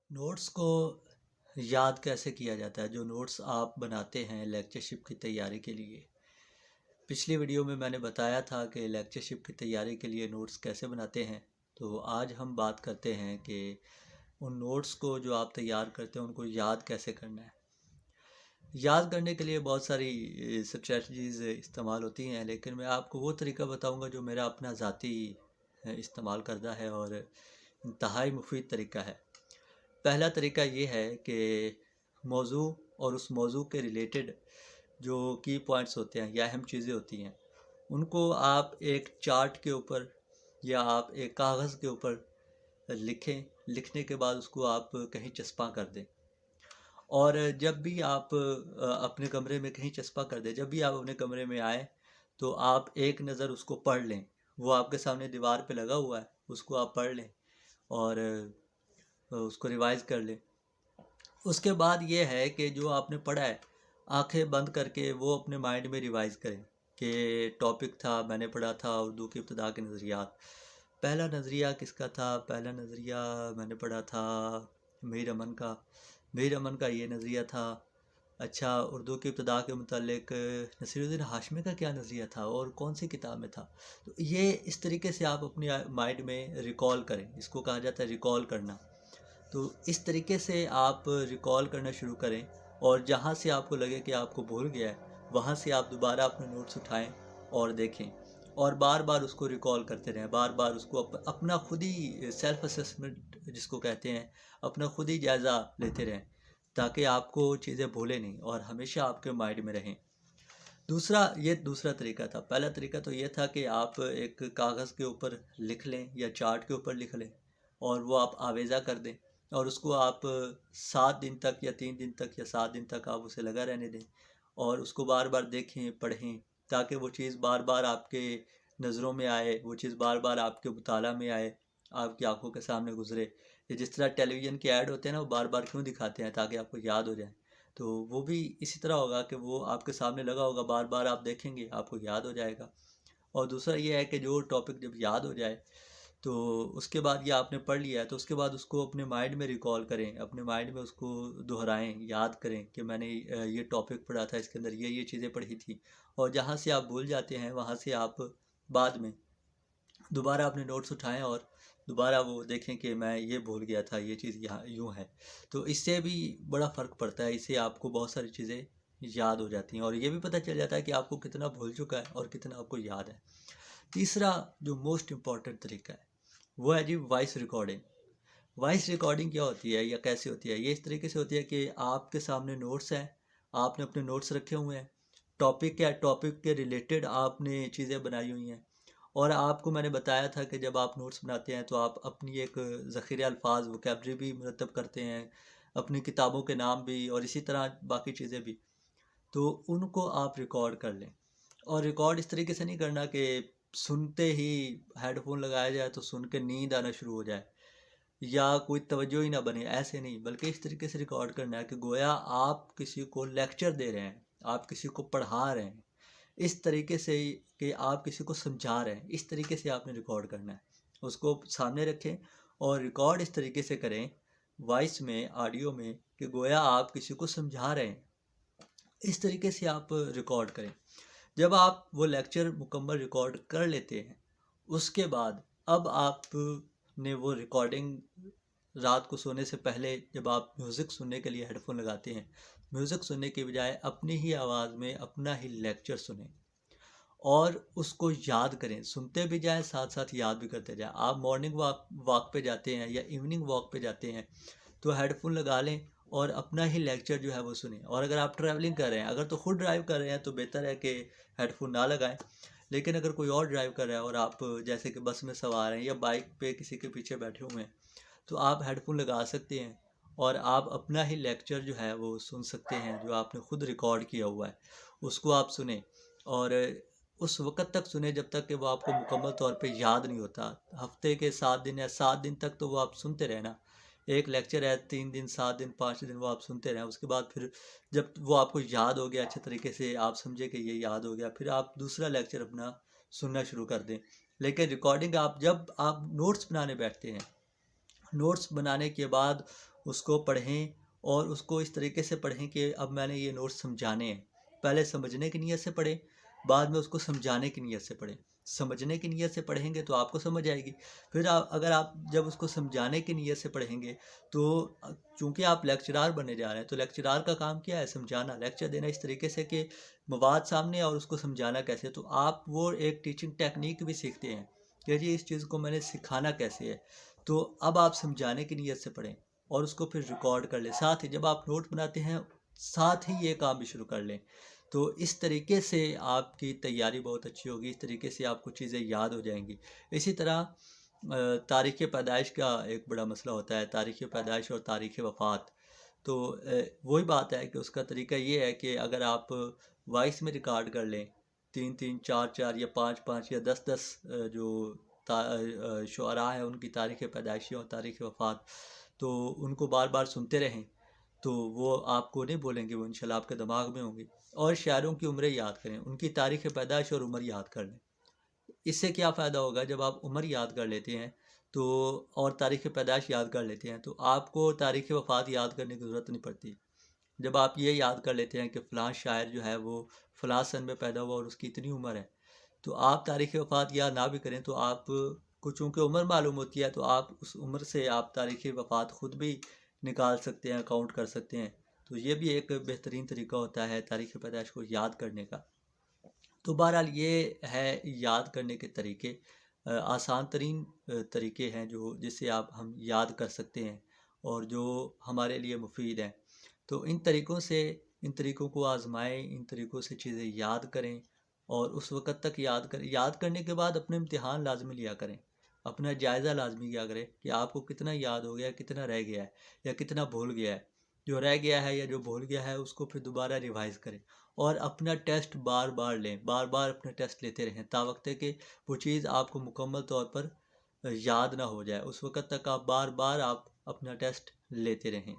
Notice کو یاد کیسے کیا جاتا ہے؟ جو نوٹس آپ بناتے ہیں لیکچرشپ کی تیاری کے لیے، پچھلی ویڈیو میں نے بتایا تھا کہ لیکچرشپ کی تیاری کے لیے نوٹس کیسے بناتے ہیں۔ تو آج ہم بات کرتے ہیں کہ ان نوٹس کو جو آپ تیار کرتے ہیں ان کو یاد کیسے کرنا ہے۔ یاد کرنے کے لیے بہت ساری اسٹریٹجیز استعمال ہوتی ہیں، لیکن میں آپ کو وہ طریقہ بتاؤں گا جو میرا اپنا ذاتی استعمال کردہ ہے اور انتہائی مفید طریقہ ہے۔ پہلا طریقہ یہ ہے کہ موضوع اور اس موضوع کے ریلیٹڈ جو کی پوائنٹس ہوتے ہیں یا اہم چیزیں ہوتی ہیں ان کو آپ ایک چارٹ کے اوپر یا آپ ایک کاغذ کے اوپر لکھیں۔ لکھنے کے بعد اس کو آپ کہیں چسپاں کر دیں، اور جب بھی آپ اپنے کمرے میں کہیں چسپاں کر دیں، جب بھی آپ اپنے کمرے میں آئیں تو آپ ایک نظر اس کو پڑھ لیں۔ وہ آپ کے سامنے دیوار پہ لگا ہوا ہے، اس کو آپ پڑھ لیں اور اس کو ریوائز کر لیں۔ اس کے بعد یہ ہے کہ جو آپ نے پڑھا ہے آنکھیں بند کر کے وہ اپنے مائنڈ میں ریوائز کریں کہ ٹاپک تھا، میں نے پڑھا تھا اردو کی ابتدا کے نظریات۔ پہلا نظریہ کس کا تھا؟ پہلا نظریہ میں نے پڑھا تھا میر امن کا۔ میر امن کا یہ نظریہ تھا۔ اچھا، اردو کی ابتدا کے متعلق نصیر الدین ہاشمی کا کیا نظریہ تھا اور کون سی کتاب میں تھا؟ تو یہ اس طریقے سے آپ اپنی مائنڈ میں ریکال کریں، اس کو کہا جاتا ہے ریکال کرنا۔ تو اس طریقے سے آپ ریکال کرنا شروع کریں، اور جہاں سے آپ کو لگے کہ آپ کو بھول گیا ہے وہاں سے آپ دوبارہ اپنے نوٹس اٹھائیں اور دیکھیں، اور بار بار اس کو ریکال کرتے رہیں، بار بار اس کو اپنا خود ہی سیلف اسسمنٹ جس کو کہتے ہیں، اپنا خود ہی جائزہ لیتے رہیں تاکہ آپ کو چیزیں بھولیں نہیں اور ہمیشہ آپ کے مائنڈ میں رہیں۔ یہ دوسرا طریقہ تھا۔ پہلا طریقہ تو یہ تھا کہ آپ ایک کاغذ کے اوپر لکھ لیں یا چارٹ کے اوپر لکھ لیں اور وہ آپ آویزہ کر دیں، اور اس کو آپ 7 دن تک یا 3 دن تک یا 7 دن تک آپ اسے لگا رہنے دیں، اور اس کو بار بار دیکھیں، پڑھیں، تاکہ وہ چیز بار بار آپ کے نظروں میں آئے، وہ چیز بار بار آپ کے مطالعہ میں آئے، آپ کی آنکھوں کے سامنے گزرے۔ یہ جس طرح ٹیلی ویژن کے ایڈ ہوتے ہیں نا، وہ بار بار کیوں دکھاتے ہیں؟ تاکہ آپ کو یاد ہو جائے۔ تو وہ بھی اسی طرح ہوگا کہ وہ آپ کے سامنے لگا ہوگا، بار بار آپ دیکھیں گے، آپ کو یاد ہو جائے گا۔ اور دوسرا یہ ہے کہ جو ٹاپک جب یاد ہو جائے تو اس کے بعد یہ آپ نے پڑھ لیا ہے تو اس کے بعد اس کو اپنے مائنڈ میں ریکال کریں، اپنے مائنڈ میں اس کو دہرائیں، یاد کریں کہ میں نے یہ ٹاپک پڑھا تھا، اس کے اندر یہ چیزیں پڑھی تھیں۔ اور جہاں سے آپ بھول جاتے ہیں وہاں سے آپ بعد میں دوبارہ اپنے نوٹس اٹھائیں اور دوبارہ وہ دیکھیں کہ میں یہ بھول گیا تھا، یہ چیز یہاں یوں ہے۔ تو اس سے بھی بڑا فرق پڑتا ہے، اس سے آپ کو بہت ساری چیزیں یاد ہو جاتی ہیں، اور یہ بھی پتہ چل جاتا ہے کہ آپ کو کتنا بھول چکا ہے اور کتنا آپ کو یاد ہے۔ تیسرا جو موسٹ امپورٹنٹ طریقہ ہے وہ ہے جی وائس ریکارڈنگ۔ وائس ریکارڈنگ کیا ہوتی ہے یا کیسے ہوتی ہے؟ یہ اس طریقے سے ہوتی ہے کہ آپ کے سامنے نوٹس ہیں، آپ نے اپنے نوٹس رکھے ہوئے ہیں، ٹاپک ہے، ٹاپک کے ریلیٹڈ آپ نے چیزیں بنائی ہوئی ہیں، اور آپ کو میں نے بتایا تھا کہ جب آپ نوٹس بناتے ہیں تو آپ اپنی ایک ذخیرہ الفاظ وکیبلری بھی مرتب کرتے ہیں، اپنی کتابوں کے نام بھی، اور اسی طرح باقی چیزیں بھی، تو ان کو آپ ریکارڈ کر لیں۔ اور ریکارڈ اس طریقے سے نہیں کرنا کہ سنتے ہی ہیڈ فون لگایا جائے تو سن کے نیند آنا شروع ہو جائے یا کوئی توجہ ہی نہ بنے، ایسے نہیں، بلکہ اس طریقے سے ریکارڈ کرنا ہے کہ گویا آپ کسی کو لیکچر دے رہے ہیں، آپ کسی کو پڑھا رہے ہیں، اس طریقے سے کہ آپ کسی کو سمجھا رہے ہیں، اس طریقے سے آپ نے ریکارڈ کرنا ہے۔ اس کو سامنے رکھیں اور ریکارڈ اس طریقے سے کریں، وائس میں، آڈیو میں، کہ گویا آپ کسی کو سمجھا رہے ہیں، اس طریقے سے آپ ریکارڈ کریں۔ جب آپ وہ لیکچر مکمل ریکارڈ کر لیتے ہیں اس کے بعد اب آپ نے وہ ریکارڈنگ رات کو سونے سے پہلے جب آپ میوزک سننے کے لیے ہیڈ فون لگاتے ہیں، میوزک سننے کے بجائے اپنی ہی آواز میں اپنا ہی لیکچر سنیں اور اس کو یاد کریں، سنتے بھی جائیں ساتھ ساتھ یاد بھی کرتے جائیں۔ آپ مارننگ واک پہ جاتے ہیں یا ایوننگ واک پہ جاتے ہیں تو ہیڈ فون لگا لیں اور اپنا ہی لیکچر جو ہے وہ سنیں۔ اور اگر آپ ٹریولنگ کر رہے ہیں، اگر تو خود ڈرائیو کر رہے ہیں تو بہتر ہے کہ ہیڈ فون نہ لگائیں، لیکن اگر کوئی اور ڈرائیو کر رہا ہے اور آپ جیسے کہ بس میں سوار ہیں یا بائک پہ کسی کے پیچھے بیٹھے ہوئے ہیں تو آپ ہیڈ فون لگا سکتے ہیں اور آپ اپنا ہی لیکچر جو ہے وہ سن سکتے ہیں، جو آپ نے خود ریکارڈ کیا ہوا ہے اس کو آپ سنیں، اور اس وقت تک سنیں جب تک کہ وہ آپ کو مکمل طور پہ یاد نہیں ہوتا۔ ہفتے کے 7 دن یا 7 دن تک تو وہ آپ سنتے رہنا، ایک لیکچر ہے 3 دن 7 دن 5 دن وہ آپ سنتے رہیں، اس کے بعد پھر جب وہ آپ کو یاد ہو گیا اچھے طریقے سے، آپ سمجھے کہ یہ یاد ہو گیا، پھر آپ دوسرا لیکچر اپنا سننا شروع کر دیں۔ لیکن ریکارڈنگ جب آپ نوٹس بنانے بیٹھتے ہیں نوٹس بنانے کے بعد اس کو پڑھیں، اور اس کو اس طریقے سے پڑھیں کہ اب میں نے یہ نوٹس سمجھانے ہیں۔ پہلے سمجھنے کی نیت سے پڑھیں، بعد میں اس کو سمجھانے کی نیت سے پڑھیں۔ سمجھنے کی نیت سے پڑھیں گے تو آپ کو سمجھ آئے گی۔ پھر اگر آپ جب اس کو سمجھانے کی نیت سے پڑھیں گے تو چونکہ آپ لیکچرار بننے جا رہے ہیں، تو لیکچرار کا کام کیا ہے؟ سمجھانا، لیکچر دینا اس طریقے سے کہ مواد سامنے اور اس کو سمجھانا کیسے۔ تو آپ وہ ایک ٹیچنگ ٹیکنیک بھی سیکھتے ہیں کہ جی اس چیز کو میں نے سکھانا کیسے ہے۔ تو اب آپ سمجھانے کی نیت سے پڑھیں اور اس کو پھر ریکارڈ کر لیں، ساتھ ہی جب آپ نوٹ بناتے ہیں ساتھ ہی یہ کام بھی شروع کر لیں۔ تو اس طریقے سے آپ کی تیاری بہت اچھی ہوگی، اس طریقے سے آپ کو چیزیں یاد ہو جائیں گی۔ اسی طرح تاریخ پیدائش کا ایک بڑا مسئلہ ہوتا ہے، تاریخ پیدائش اور تاریخ وفات۔ تو وہی بات ہے کہ اس کا طریقہ یہ ہے کہ اگر آپ وائس میں ریکارڈ کر لیں، 3 4 یا 5 یا 10 جو شعراء ہیں ان کی تاریخ پیدائشی اور تاریخ وفات، تو ان کو بار بار سنتے رہیں تو وہ آپ کو نہیں بولیں گے، وہ انشاءاللہ آپ کے دماغ میں ہوں گی۔ اور شاعروں کی عمریں یاد کریں، ان کی تاریخ پیدائش اور عمر یاد کر لیں۔ اس سے کیا فائدہ ہوگا؟ جب آپ عمر یاد کر لیتے ہیں تو اور تاریخ پیدائش یاد کر لیتے ہیں تو آپ کو تاریخ وفات یاد کرنے کی ضرورت نہیں پڑتی۔ جب آپ یہ یاد کر لیتے ہیں کہ فلاں شاعر جو ہے وہ فلاں سن میں پیدا ہوا اور اس کی اتنی عمر ہے، تو آپ تاریخ وفات یاد نہ بھی کریں تو آپ کو چونکہ عمر معلوم ہوتی ہے تو آپ اس عمر سے آپ تاریخ وفات خود بھی نکال سکتے ہیں، کاؤنٹ کر سکتے ہیں۔ تو یہ بھی ایک بہترین طریقہ ہوتا ہے تاریخ پیدائش کو یاد کرنے کا۔ تو بہرحال یہ ہے یاد کرنے کے طریقے، آسان ترین طریقے ہیں جو جس سے ہم یاد کر سکتے ہیں اور جو ہمارے لیے مفید ہیں۔ تو ان طریقوں کو آزمائیں، ان طریقوں سے چیزیں یاد کریں، اور اس وقت تک یاد کرنے کے بعد اپنے امتحان لازمی لیا کریں، اپنا جائزہ لازمی کیا کریں کہ آپ کو کتنا یاد ہو گیا، کتنا رہ گیا ہے یا کتنا بھول گیا ہے۔ جو رہ گیا ہے یا جو بھول گیا ہے اس کو پھر دوبارہ ریوائز کریں، اور اپنا ٹیسٹ بار بار لیں، بار بار اپنا ٹیسٹ لیتے رہیں تا وقت کہ وہ چیز آپ کو مکمل طور پر یاد نہ ہو جائے۔ اس وقت تک آپ بار بار اپنا ٹیسٹ لیتے رہیں۔